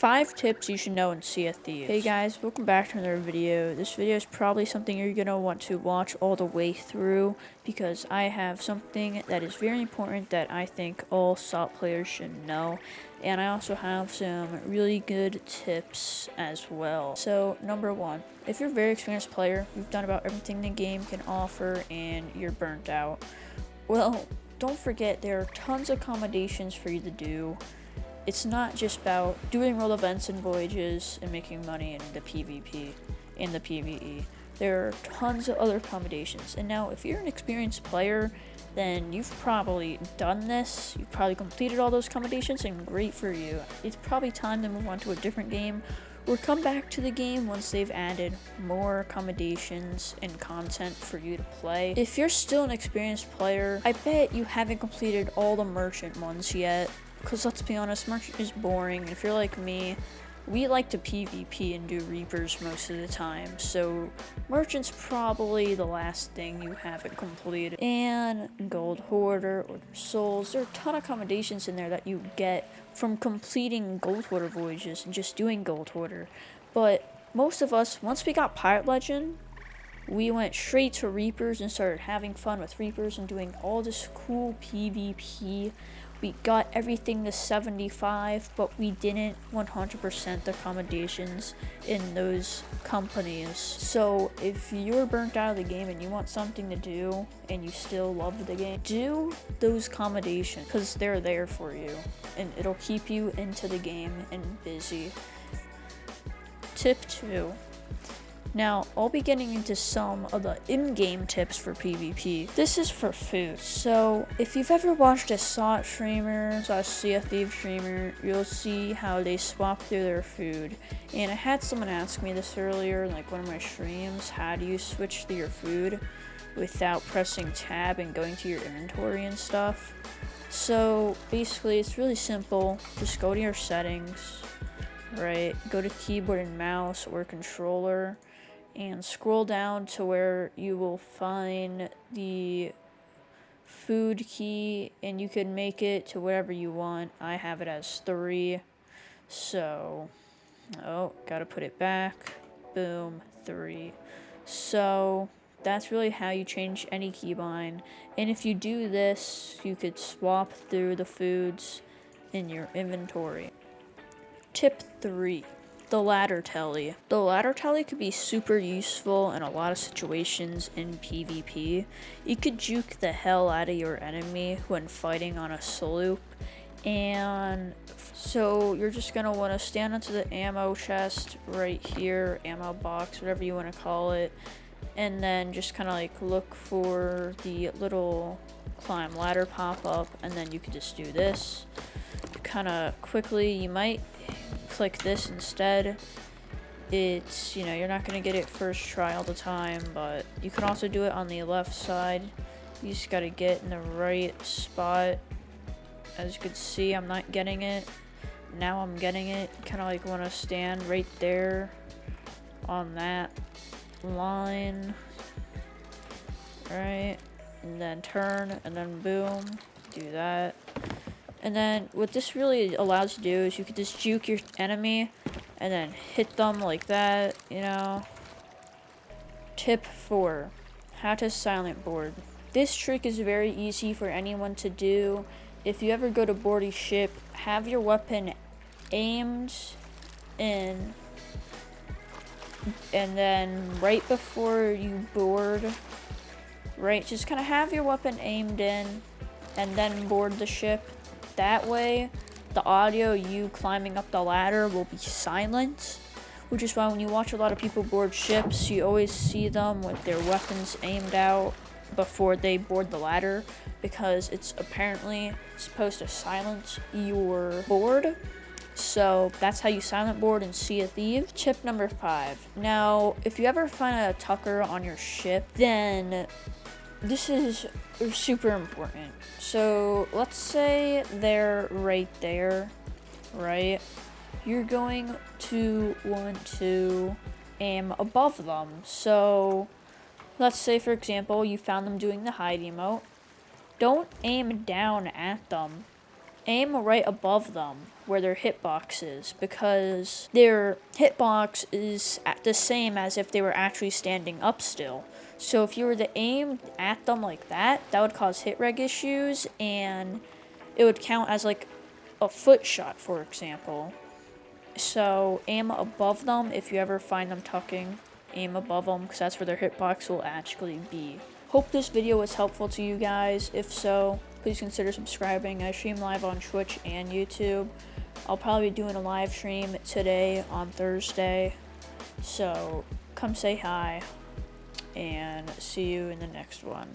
5 tips you should know in Sea of Thieves. Hey guys, welcome back to another video. This video is probably something you're going to want to watch all the way through because I have something that is very important that I think all SOT players should know. And I also have some really good tips as well. So, number 1, if you're a very experienced player, you've done about everything the game can offer and you're burnt out, well, don't forget there are tons of accommodations for you to do. It's not just about doing world events and voyages and making money in the PvP and the PvE. There are tons of other accommodations. And now, if you're an experienced player, then you've probably done this. You've probably completed all those accommodations, and great for you. It's probably time to move on to a different game or come back to the game once they've added more accommodations and content for you to play. If you're still an experienced player, I bet you haven't completed all the merchant ones yet. Because let's be honest, merchant is boring. If you're like me, we like to PvP and do Reapers most of the time. So merchant's probably the last thing you haven't completed. And Gold Hoarder, Order Souls, there are a ton of accommodations in there that you get from completing Gold Hoarder voyages and just doing Gold Hoarder. But most of us, once we got Pirate Legend, we went straight to Reapers and started having fun with Reapers and doing all this cool PvP. We got everything to 75, but we didn't 100% the accommodations in those companies. So if you're burnt out of the game and you want something to do and you still love the game, do those accommodations because they're there for you and it'll keep you into the game and busy. Tip 2. Now, I'll be getting into some of the in-game tips for PvP. This is for food. So, if you've ever watched a SOT streamer, a Sea of Thieves streamer, you'll see how they swap through their food. And I had someone ask me this earlier, like one of my streams, how do you switch through your food without pressing tab and going to your inventory and stuff? So, basically, it's really simple. Just go to your settings, right? Go to keyboard and mouse or controller, and scroll down to where you will find the food key, and you can make it to whatever you want. I have it as 3, so gotta put it back. Boom, 3. So that's really how you change any keybind, and if you do this, you could swap through the foods in your inventory. Tip 3. The ladder tally. The ladder tally could be super useful in a lot of situations in PvP. You could juke the hell out of your enemy when fighting on a sloop, and so you're just gonna want to stand onto the ammo chest right here, ammo box, whatever you want to call it, and then just kind of like look for the little climb ladder pop up, and then you could just do this kind of quickly. You might click this instead. It's, you're not going to get it first try all the time, but you can also do it on the left side. You just got to get in the right spot. As you can see, I'm not getting it. Now I'm getting it. Kind of like want to stand right there on that line. Right? And then turn, and then boom. Do that. And then what this really allows you to do is you could just juke your enemy and then hit them like that, Tip 4. How to silent board. This trick is very easy for anyone to do. If you ever go to board a ship, have your weapon aimed in, and then right before you board, right, just kind of have your weapon aimed in and then board the ship. That way, the audio you climbing up the ladder will be silent, which is why when you watch a lot of people board ships, you always see them with their weapons aimed out before they board the ladder, because it's apparently supposed to silence your board. So that's how you silent board in Sea of Thieves. Tip number 5. Now, if you ever find a tucker on your ship, then this is super important. So let's say they're right there, right? You're going to want to aim above them. So let's say, for example, you found them doing the hide emote. Don't aim down at them. aim right above them where their hitbox is, because their hitbox is the same as if they were actually standing up still. So if you were to aim at them like that, that would cause hit reg issues, and it would count as like a foot shot, for example. So aim above them if you ever find them tucking. Aim above them, because that's where their hitbox will actually be. Hope this video was helpful to you guys. If so, please consider subscribing. I stream live on Twitch and YouTube. I'll probably be doing a live stream today on Thursday. So come say hi, and see you in the next one.